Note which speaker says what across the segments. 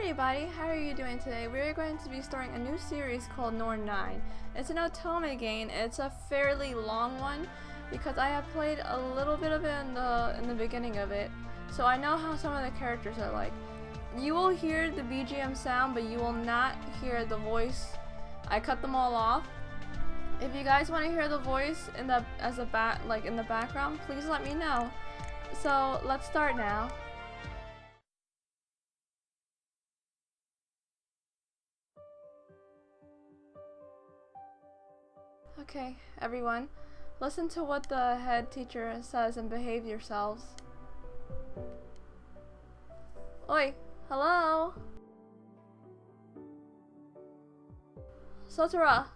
Speaker 1: everybody, how are you doing today? We're going to be starting a new series called Norn 9. It's an otome game. It's a fairly long one because I have played a little bit of it in the beginning of it, so I know how some of the characters are like. You will hear the BGM sound, but you will not hear the voice. I cut them all off. If you guys want to hear the voice in the in the background, please let me know. So let's start now. Okay, everyone, listen to what the head teacher says and behave yourselves. Oi, hello? Sorata.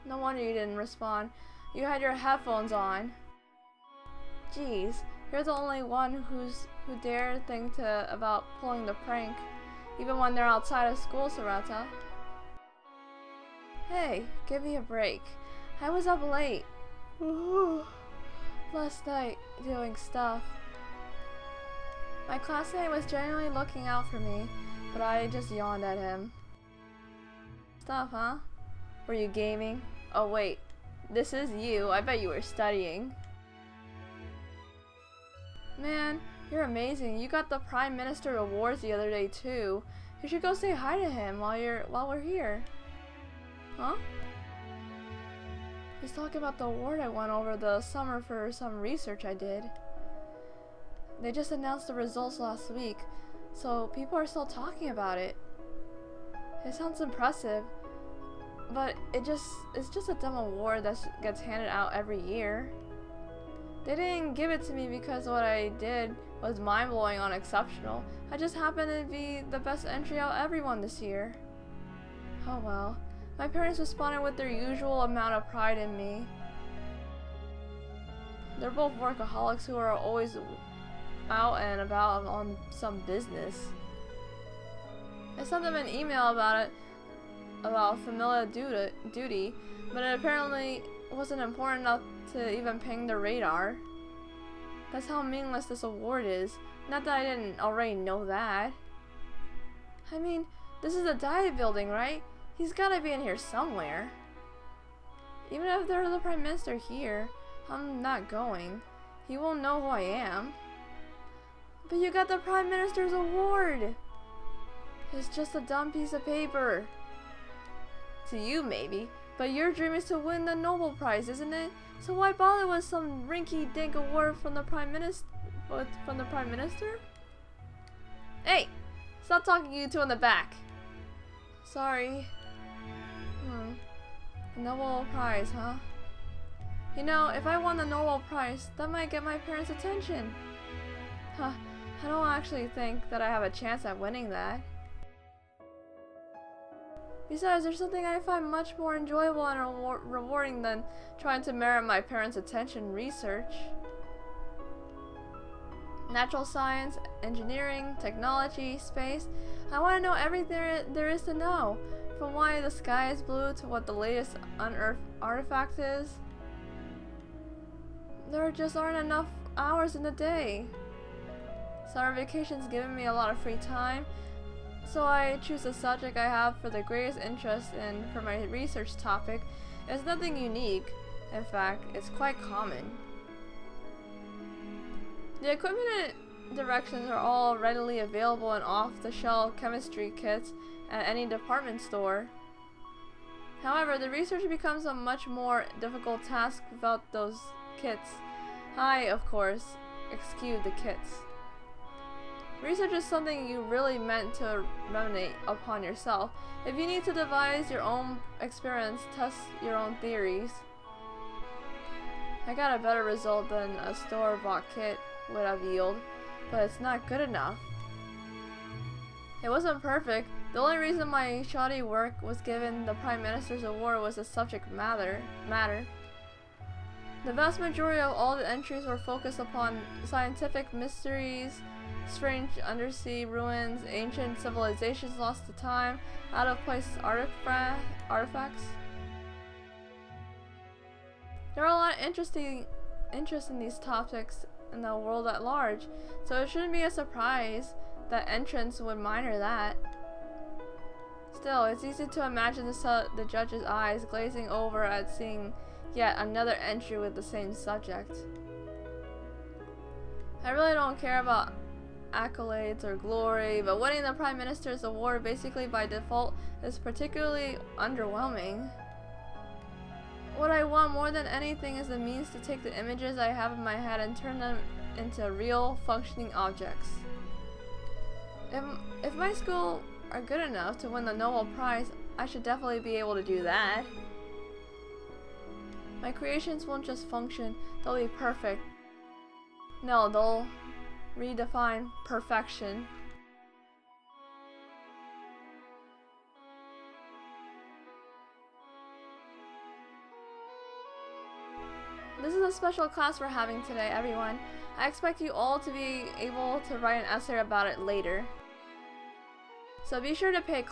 Speaker 1: No wonder you didn't respond. You had your headphones on. Jeez, you're the only one who dare think about pulling the prank. Even when they're outside of school, Sorata. Hey, give me a break. I was up late. Last night, doing stuff. My classmate was genuinely looking out for me, but I just yawned at him. Stuff, huh? Were you gaming? Oh wait, this is you. I bet you were studying. Man, you're amazing. You got the Prime Minister awards the other day too. You should go say hi to him while we're here. Huh? He's talking about the award I won over the summer for some research I did. They just announced the results last week, so people are still talking about it. It sounds impressive, but it's just a dumb award that gets handed out every year. They didn't give it to me because what I did was mind-blowing on exceptional. I just happened to be the best entry out of everyone this year. Oh well. My parents responded with their usual amount of pride in me. They're both workaholics who are always out and about on some business. I sent them an email about familial duty, but it apparently wasn't important enough to even ping their radar. That's how meaningless this award is. Not that I didn't already know that. I mean, this is a diet building, right? He's gotta be in here somewhere. Even if there's a Prime Minister here, I'm not going. He won't know who I am. But you got the Prime Minister's award! It's just a dumb piece of paper. To you, maybe. But your dream is to win the Nobel Prize, isn't it? So why bother with some rinky-dink award from the Prime Minister? Hey! Stop talking, you two in the back. Sorry. The Nobel Prize, huh? You know, if I won the Nobel Prize, that might get my parents' attention. Huh. I don't actually think that I have a chance at winning that. Besides, there's something I find much more enjoyable and rewarding than trying to merit my parents' attention. Research. Natural science, engineering, technology, space. I want to know everything there is to know. From why the sky is blue to what the latest unearthed artifact is. There just aren't enough hours in the day. Summer vacation's given me a lot of free time, so I choose the subject I have for the greatest interest in for my research topic. It's nothing unique. In fact, it's quite common. The equipment and directions are all readily available in off-the-shelf chemistry kits at any department store. However, the research becomes a much more difficult task without those kits. I, of course, excuse the kits. Research is something you really meant to ruminate upon yourself. If you need to devise your own experiments, test your own theories. I got a better result than a store-bought kit would have yielded, but it's not good enough. It wasn't perfect. The only reason my shoddy work was given the Prime Minister's award was the subject matter. The vast majority of all the entries were focused upon scientific mysteries, strange undersea ruins, ancient civilizations lost to time, out-of-place artifacts. There are a lot of interest in these topics, in the world at large, so it shouldn't be a surprise that entrance would minor that. Still, it's easy to imagine the judge's eyes glazing over at seeing yet another entry with the same subject. I really don't care about accolades or glory, but winning the Prime Minister's award basically by default is particularly underwhelming. What I want more than anything is the means to take the images I have in my head and turn them into real, functioning objects. If my school are good enough to win the Nobel Prize, I should definitely be able to do that. My creations won't just function, they'll be perfect. No, they'll redefine perfection. This is a special class we're having today, everyone. I expect you all to be able to write an essay about it later. So be sure to pay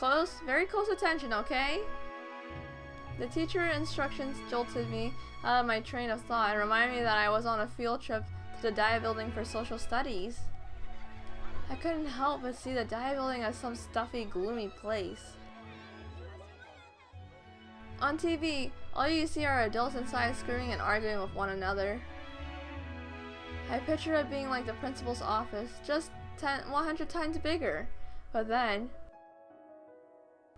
Speaker 1: very close attention, okay? The teacher instructions jolted me out of my train of thought and reminded me that I was on a field trip to the Dia building for social studies. I couldn't help but see the Dia building as some stuffy, gloomy place. On TV, all you see are adults inside screaming and arguing with one another. I picture it being like the principal's office, just 100 times bigger. But then...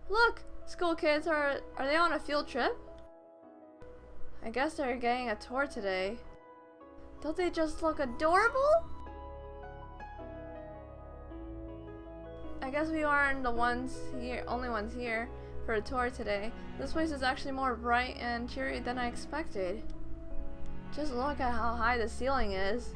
Speaker 1: Look! School kids, are they on a field trip? I guess they're getting a tour today. Don't they just look adorable? I guess we aren't the only ones here for a tour today. This place is actually more bright and cheery than I expected. Just look at how high the ceiling is.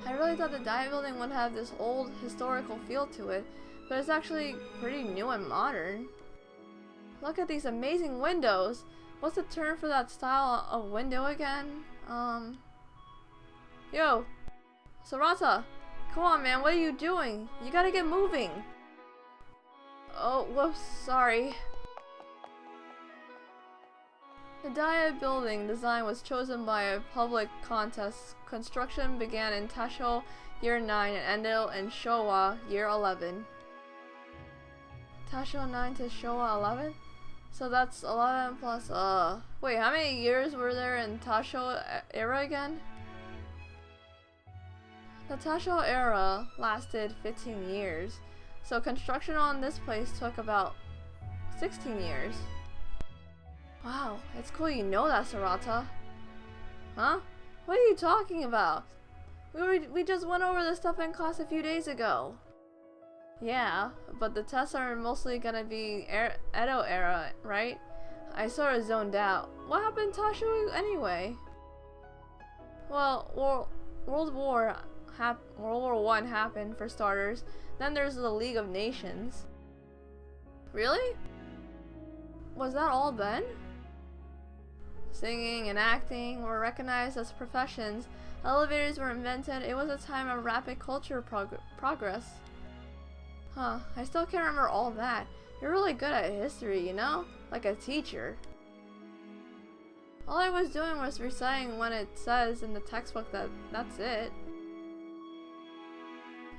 Speaker 1: I really thought the Dia building would have this old historical feel to it, but it's actually pretty new and modern. Look at these amazing windows! What's the term for that style of window again? Yo! Sorata! Come on, man, what are you doing? You gotta get moving! Oh, whoops, sorry. The Dia building design was chosen by a public contest. Construction began in Taishō year 9 and ended in Showa year 11. Taishō 9 to Showa 11? So that's 11 plus, wait, how many years were there in Taishō Era again? The Taishō Era lasted 15 years, so construction on this place took about 16 years. Wow, it's cool you know that, Sorata. Huh? What are you talking about? We just went over this stuff in class a few days ago. Yeah, but the tests are mostly gonna be Edo era, right? I sort of zoned out. What happened to Taishō anyway? Well, World War I happened for starters. Then there's the League of Nations. Really? Was that all then? Singing and acting were recognized as professions. Elevators were invented. It was a time of rapid cultural progress. Huh, I still can't remember all that. You're really good at history, you know? Like a teacher. All I was doing was reciting when it says in the textbook that's it.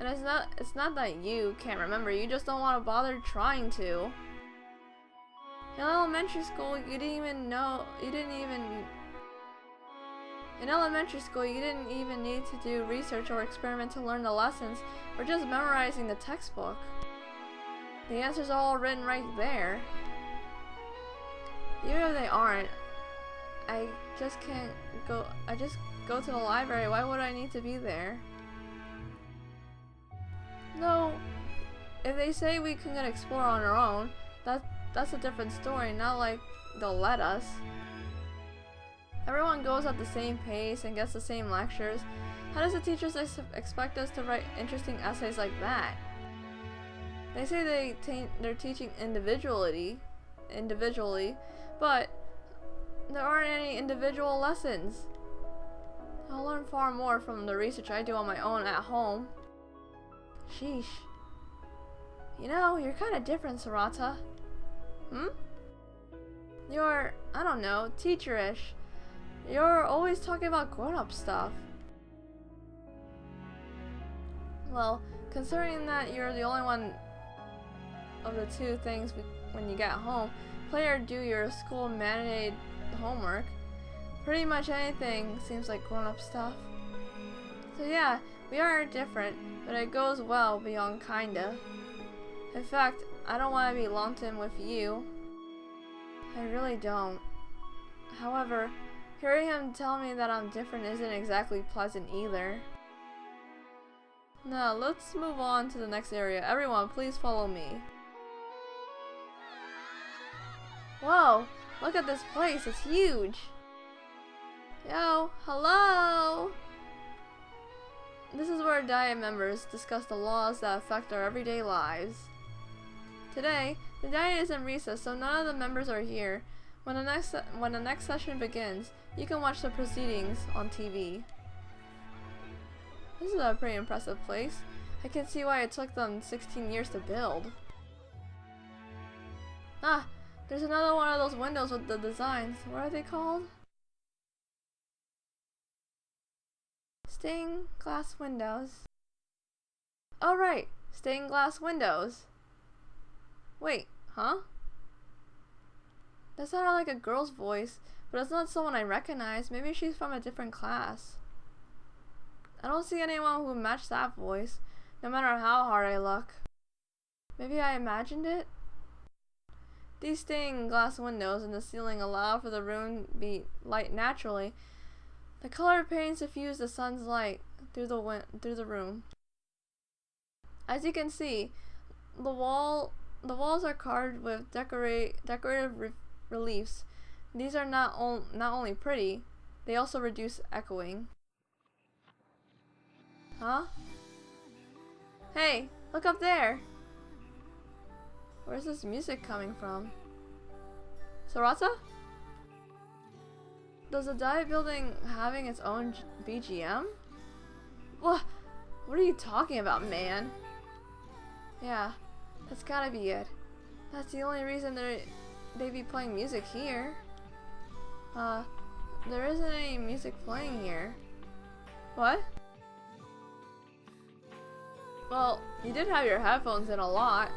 Speaker 1: And it's not that you can't remember, you just don't want to bother trying to. In elementary school, you didn't even need to do research or experiment to learn the lessons. We're just memorizing the textbook. The answers are all written right there. Even if they aren't, I just go to the library. Why would I need to be there? No, if they say we can explore on our own, that's a different story, not like they'll let us. Everyone goes at the same pace and gets the same lectures. How does the teachers expect us to write interesting essays like that? They say they're teaching individually, but there aren't any individual lessons. I'll learn far more from the research I do on my own at home. Sheesh. You know, you're kind of different, Sorata. Hmm? You're, I don't know, teacherish. You're always talking about grown-up stuff. Well, considering that you're the only one of the two things when you get home, play or do your school-mandated homework, pretty much anything seems like grown-up stuff. So yeah, we are different, but it goes well beyond kinda. In fact, I don't want to be lumped in with you. I really don't. However, hearing him tell me that I'm different isn't exactly pleasant either. Now, let's move on to the next area. Everyone, please follow me. Whoa, look at this place, it's huge! Yo, hello! This is where Diet members discuss the laws that affect our everyday lives. Today, the Diet is in recess, so none of the members are here. When the next session begins, you can watch the proceedings on TV. This is a pretty impressive place. I can see why it took them 16 years to build. Ah, there's another one of those windows with the designs. What are they called? Stained glass windows. Oh right, stained glass windows. Wait, huh? That sounded like a girl's voice, but it's not someone I recognize. Maybe she's from a different class. I don't see anyone who matched that voice, no matter how hard I look. Maybe I imagined it? These stained glass windows in the ceiling allow for the room to be light naturally. The colored paints diffuse the sun's light through the room. As you can see, the walls are carved with decorative reliefs. These are not only pretty, they also reduce echoing. Huh? Hey, look up there! Where's this music coming from? Sorata? Does the Diet building having its own BGM? What are you talking about, man? Yeah, that's gotta be it. That's the only reason they be playing music here. There isn't any music playing here. What? Well, you did have your headphones in a lot.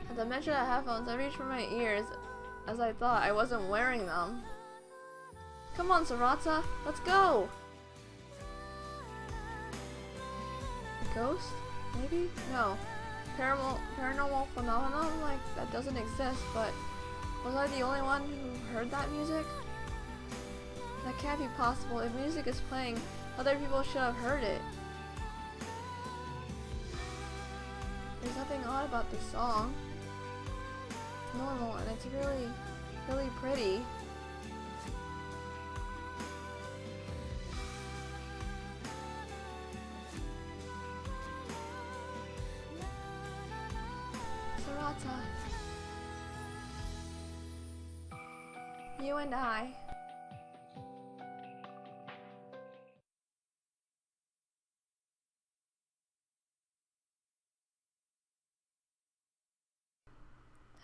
Speaker 1: At the mention of headphones, I reached for my ears as I thought I wasn't wearing them. Come on, Sorata, let's go! Ghost? Maybe? No. Paranormal phenomenon? Like, that doesn't exist, but was I the only one who heard that music? That can't be possible. If music is playing, other people should have heard it. There's nothing odd about this song. It's normal and it's really, really pretty. Sorata. You and I.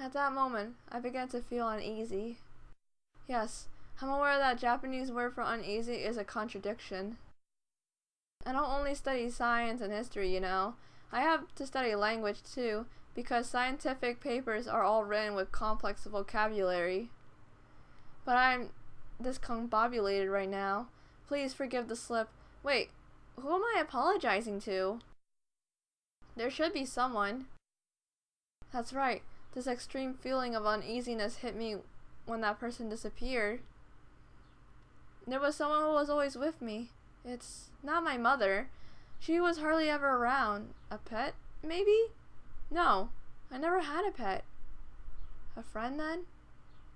Speaker 1: At that moment, I began to feel uneasy. Yes, I'm aware that Japanese word for uneasy is a contradiction. I don't only study science and history, you know. I have to study language too, because scientific papers are all written with complex vocabulary. But I'm discombobulated right now. Please forgive the slip. Wait, who am I apologizing to? There should be someone. That's right. This extreme feeling of uneasiness hit me when that person disappeared. There was someone who was always with me. It's not my mother. She was hardly ever around. A pet, maybe? No, I never had a pet. A friend then?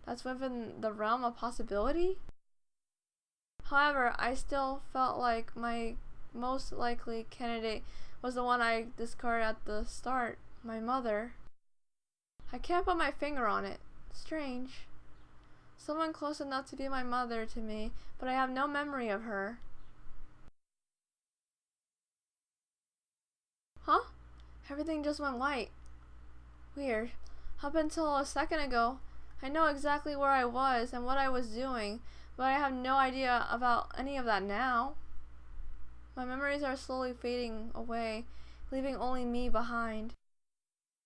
Speaker 1: That's within the realm of possibility? However, I still felt like my most likely candidate was the one I discarded at the start, my mother. I can't put my finger on it. Strange. Someone close enough to be my mother to me, but I have no memory of her. Huh? Everything just went white. Weird. Up until a second ago, I know exactly where I was and what I was doing, but I have no idea about any of that now. My memories are slowly fading away, leaving only me behind.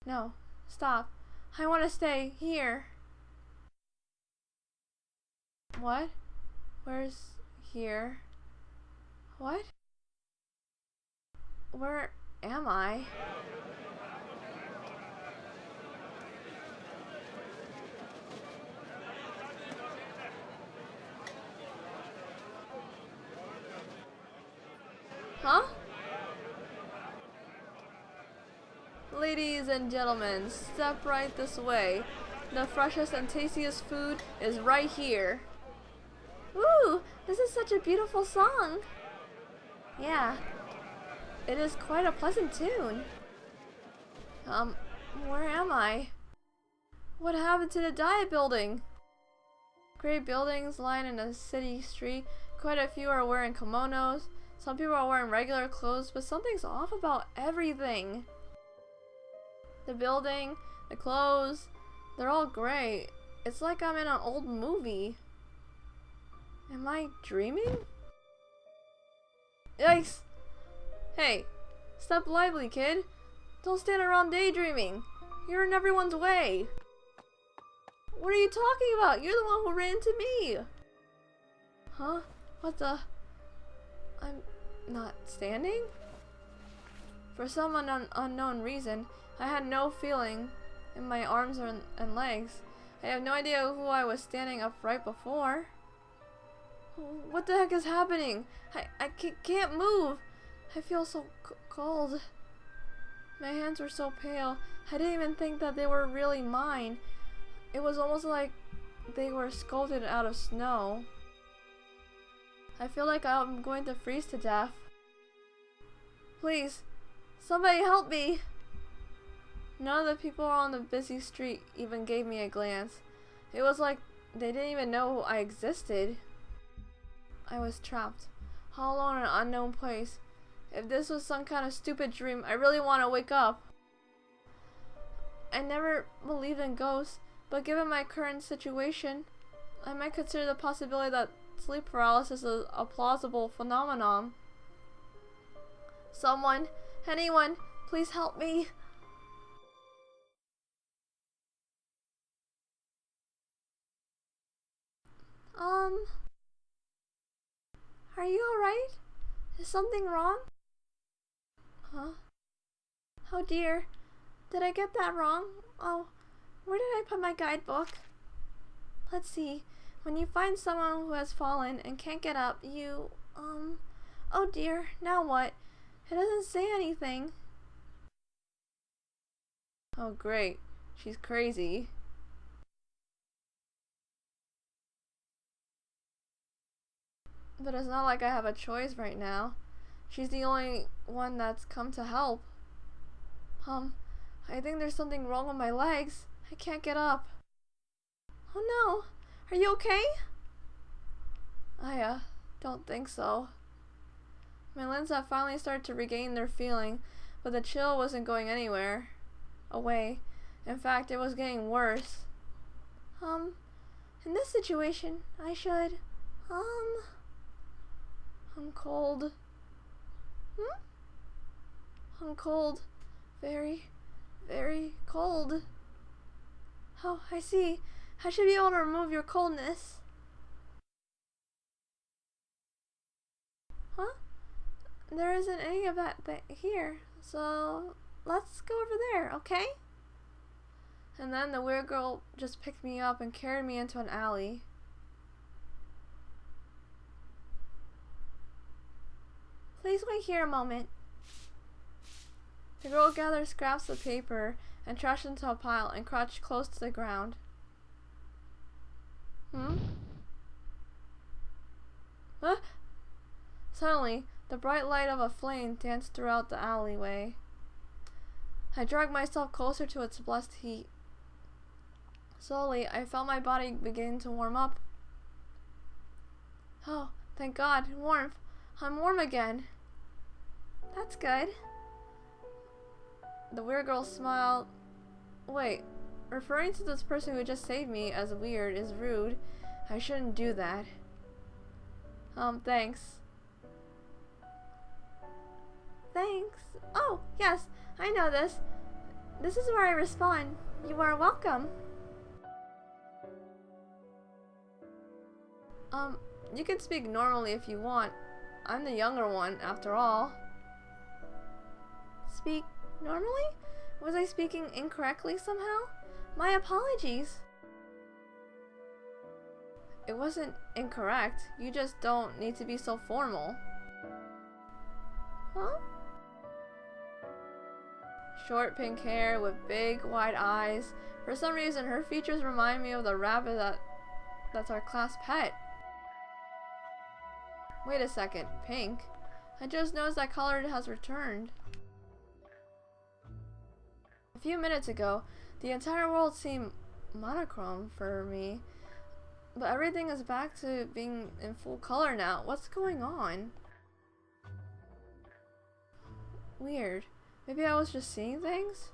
Speaker 1: No, stop. I want to stay here. What? Where's here? What? Where am I? Huh? Ladies and gentlemen, step right this way. The freshest and tastiest food is right here. Ooh, this is such a beautiful song. Yeah, it is quite a pleasant tune. Where am I? What happened to the diet building? Great buildings line in a city street. Quite a few are wearing kimonos. Some people are wearing regular clothes, but something's off about everything. The building, the clothes, they're all great. It's like I'm in an old movie. Am I dreaming? Yikes! Hey, step lively, kid. Don't stand around daydreaming. You're in everyone's way. What are you talking about? You're the one who ran into me. Huh? What the? I'm not standing? For some unknown reason, I had no feeling in my arms and legs. I have no idea who I was standing up right before. What the heck is happening? I can't move. I feel so cold. My hands were so pale. I didn't even think that they were really mine. It was almost like they were sculpted out of snow. I feel like I'm going to freeze to death. Please, somebody help me. None of the people on the busy street even gave me a glance. It was like they didn't even know I existed. I was trapped, all alone in an unknown place. If this was some kind of stupid dream, I really want to wake up. I never believed in ghosts, but given my current situation, I might consider the possibility that sleep paralysis is a plausible phenomenon. Someone, anyone, please help me. Are you alright? Is something wrong? Huh? Oh dear. Did I get that wrong? Oh, where did I put my guidebook? Let's see. When you find someone who has fallen and can't get up, you, oh dear, now what? It doesn't say anything. Oh great. She's crazy. But it's not like I have a choice right now. She's the only one that's come to help. I think there's something wrong with my legs. I can't get up. Oh no! Are you okay? I don't think so. My limbs have finally started to regain their feeling, but the chill wasn't going anywhere. Away. In fact, it was getting worse. In this situation, I should, I'm cold. I'm cold. Very, very cold. Oh, I see. I should be able to remove your coldness. Huh? There isn't any of that here, so let's go over there, okay? And then the weird girl just picked me up and carried me into an alley. Please wait here a moment. The girl gathered scraps of paper and trash into a pile and crouched close to the ground. Huh? Suddenly, the bright light of a flame danced throughout the alleyway. I dragged myself closer to its blessed heat. Slowly, I felt my body begin to warm up. Oh, thank God, warmth. I'm warm again. That's good. The weird girl smiled. Wait, referring to this person who just saved me as weird is rude. I shouldn't do that. Thanks. Thanks. Oh, yes, I know this. This is where I respond. You are welcome. You can speak normally if you want. I'm the younger one, after all. Speak normally? Was I speaking incorrectly somehow? My apologies. It wasn't incorrect. You just don't need to be so formal. Huh? Short pink hair with big wide eyes. For some reason, her features remind me of the rabbit that's our class pet. Wait a second, pink? I just noticed that color has returned. A few minutes ago, the entire world seemed monochrome for me, but everything is back to being in full color now. What's going on? Weird. Maybe I was just seeing things?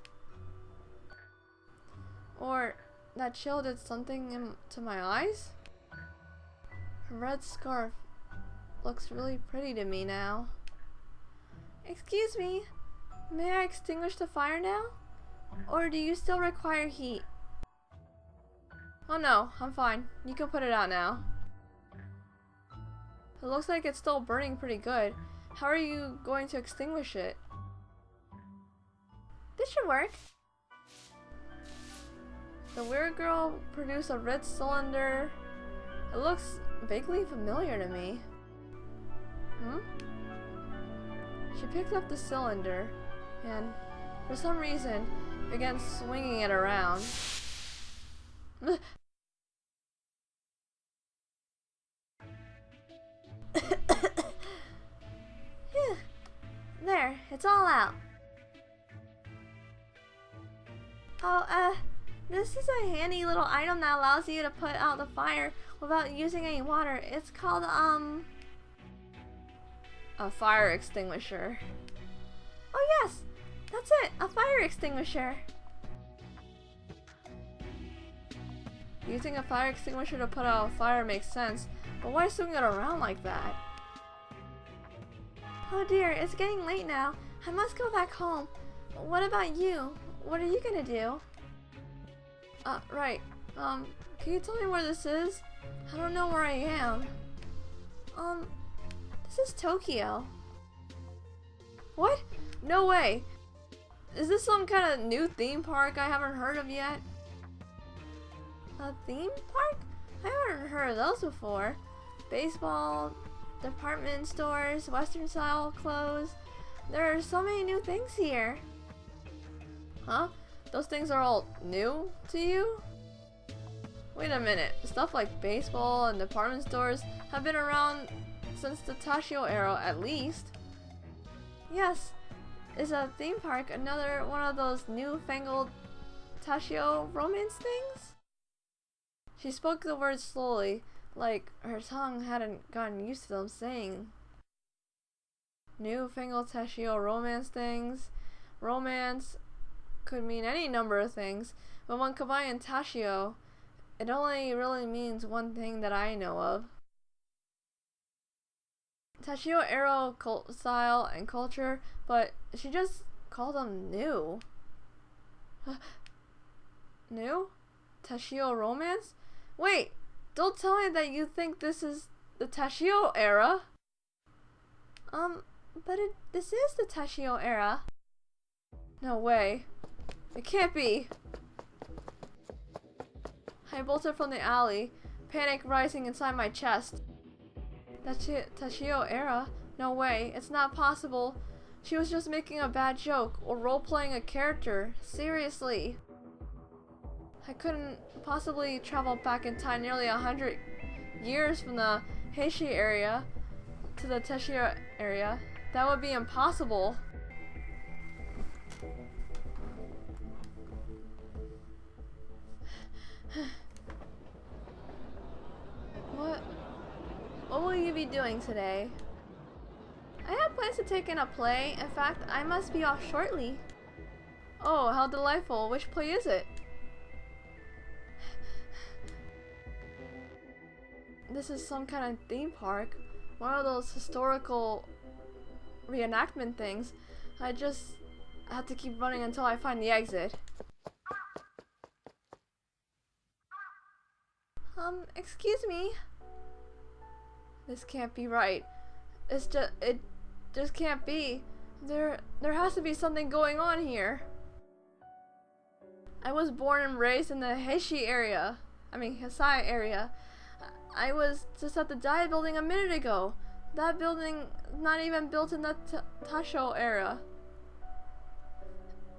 Speaker 1: Or that chill did something to my eyes? Her red scarf looks really pretty to me now. Excuse me, may I extinguish the fire now? Or do you still require heat? Oh no, I'm fine. You can put it out now. It looks like it's still burning pretty good. How are you going to extinguish it? This should work. The weird girl produced a red cylinder. It looks vaguely familiar to me. She picked up the cylinder and, for some reason, began swinging it around. There, it's all out. Oh, this is a handy little item that allows you to put out the fire without using any water. It's called, a fire extinguisher. Oh yes, that's it, a fire extinguisher. Using a fire extinguisher to put out a fire makes sense, but why swing it around like that? Oh dear, it's getting late now. I must go back home. What about you? What are you gonna do? Right. Can you tell me where this is? I don't know where I am. This is Tokyo. What? No way. Is this some kind of new theme park I haven't heard of yet? A theme park? I haven't heard of those before. Baseball, department stores, Western style clothes. There are so many new things here. Huh? Those things are all new to you? Wait a minute. Stuff like baseball and department stores have been around since the Taishō era at least. Yes. Is a theme park another one of those newfangled Taishō romance things? She spoke the words slowly, like her tongue hadn't gotten used to them saying. Newfangled Taishō romance things. Romance could mean any number of things, but when combined in Taishō, it only really means one thing that I know of. Taishō era style and culture, but she just called them new. New? Taishō romance? Wait, don't tell me that you think this is the Taishō era. But this is the Taishō era. No way. It can't be. I bolted from the alley, panic rising inside my chest. Taishō era? No way, it's not possible. She was just making a bad joke or role-playing a character. Seriously. I couldn't possibly travel back in time nearly 100 years from the Heisei area to the Taishō area. That would be impossible. What will you be doing today? I have plans to take in a play. In fact, I must be off shortly. Oh, how delightful. Which play is it? This is some kind of theme park. One of those historical reenactment things. I just have to keep running until I find the exit. Excuse me? This can't be right. It just can't be. There has to be something going on here. I was born and raised in the Heisei area. Heisei area. I was just at the Dai building a minute ago. That building not even built in the Taishō era.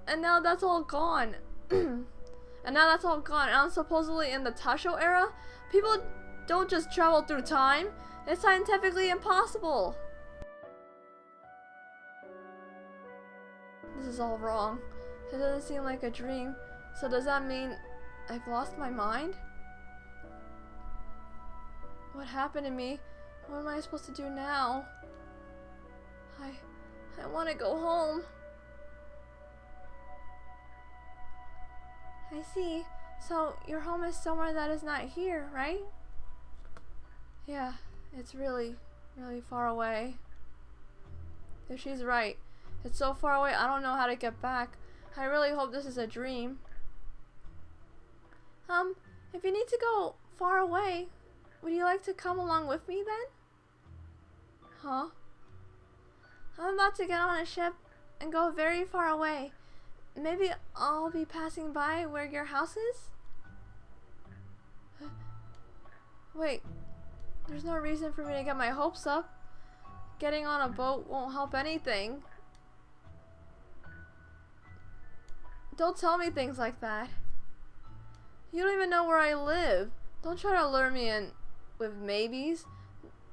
Speaker 1: And now that's all gone. And I'm supposedly in the Taishō era? People don't just travel through time. It's scientifically impossible. This is all wrong. It doesn't seem like a dream. So does that mean I've lost my mind? What happened to me? What am I supposed to do now? I want to go home. I see. So your home is somewhere that is not here, right? Yeah, it's really, really far away. If she's right, it's so far away I don't know how to get back. I really hope this is a dream. If you need to go far away, would you like to come along with me then? Huh? I'm about to get on a ship and go very far away. Maybe I'll be passing by where your house is? Wait, there's no reason for me to get my hopes up. Getting on a boat won't help anything. Don't tell me things like that. You don't even know where I live. Don't try to lure me in with maybes.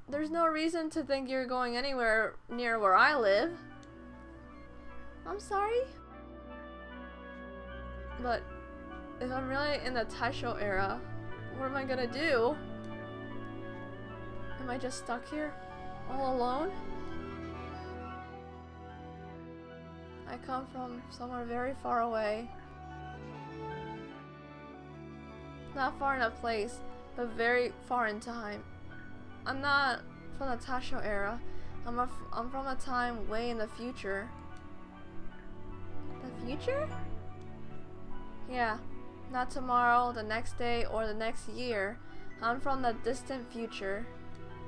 Speaker 1: There's no reason to think you're going anywhere near where I live. I'm sorry? But if I'm really in the Taishō era, what am I gonna do? Am I just stuck here, all alone? I come from somewhere very far away. Not far in a place, but very far in time. I'm not from the Taishō era. I'm from a time way in the future. The future? Yeah, not tomorrow, the next day, or the next year. I'm from the distant future.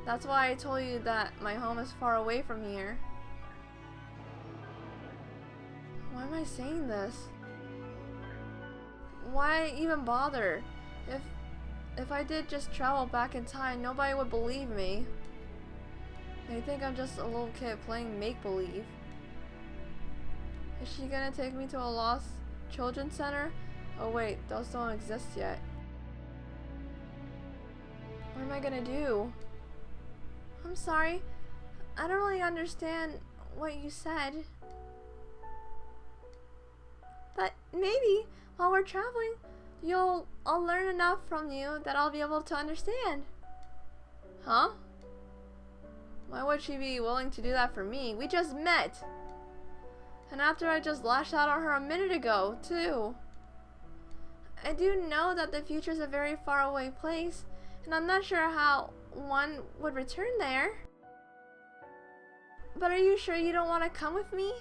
Speaker 1: That's why I told you that my home is far away from here. Why am I saying this? Why even bother? If I did just travel back in time, nobody would believe me. They think I'm just a little kid playing make-believe. Is she gonna take me to a lost children's center? Oh wait, those don't exist yet. What am I gonna do? I'm sorry. I don't really understand what you said. But maybe while we're traveling, I'll learn enough from you that I'll be able to understand. Huh? Why would she be willing to do that for me? We just met! And after I just lashed out on her a minute ago, too. I do know that the future is a very far away place, and I'm not sure how one would return there. But are you sure you don't want to come with me?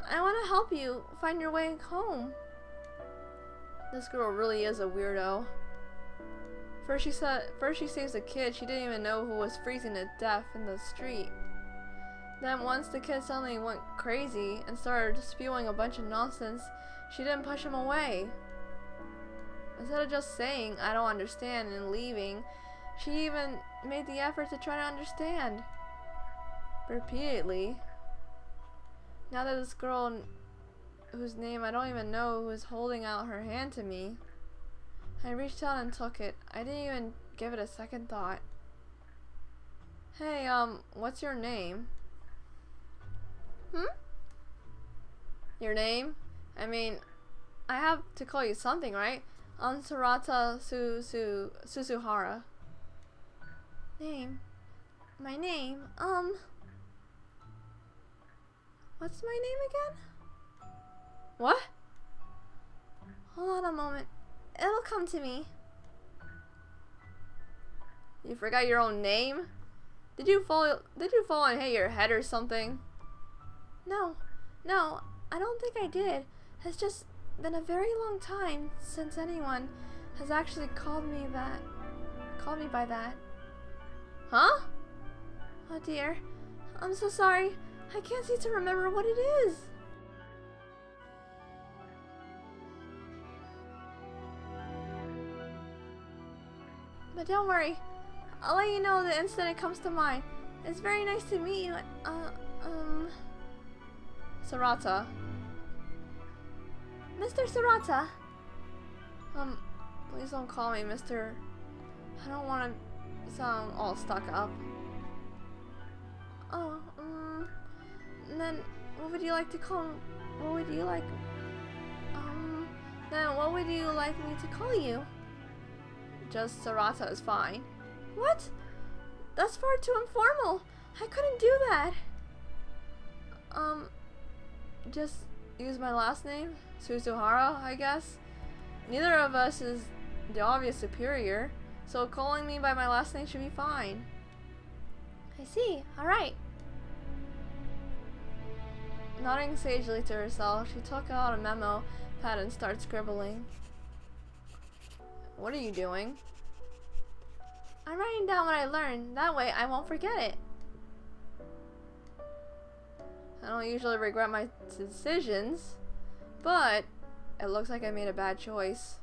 Speaker 1: I want to help you find your way home. This girl really is a weirdo. First she saves a kid she didn't even know who was freezing to death in the street. Then once the kid suddenly went crazy and started spewing a bunch of nonsense, she didn't push him away. Instead of just saying, "I don't understand," and leaving, she even made the effort to try to understand. Repeatedly. Now that this girl, whose name I don't even know, who is holding out her hand to me, I reached out and took it. I didn't even give it a second thought. Hey, what's your name? Your name? I mean, I have to call you something, right? I'm Sorata Suzuhara. Name? My name? What's my name again? What? come to me. You forgot your own name? Did you fall and hit your head or something? No, I don't think I did. It's just been a very long time since anyone has actually called me by that. Huh? Oh dear. I'm so sorry. I can't seem to remember what it is. But don't worry. I'll let you know the instant it comes to mind. It's very nice to meet you. Sorata. Mr. Sorata. Please don't call me Mr. I don't want to sound all stuck up. Oh, then what would you like to call? What would you like? Then what would you like me to call you? Just Sorata is fine. What? That's far too informal. I couldn't do that. Just use my last name, Suzuhara, I guess. Neither of us is the obvious superior, so calling me by my last name should be fine. I see. Alright. Nodding sagely to herself, she took out a memo pad and started scribbling. What are you doing? I'm writing down what I learned. That way I won't forget it. I don't usually regret my decisions, but it looks like I made a bad choice.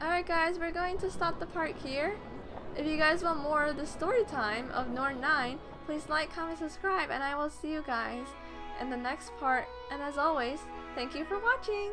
Speaker 1: Alright guys, we're going to stop the part here. If you guys want more of the story time of Norn 9, please like, comment, subscribe, and I will see you guys in the next part. And as always, thank you for watching!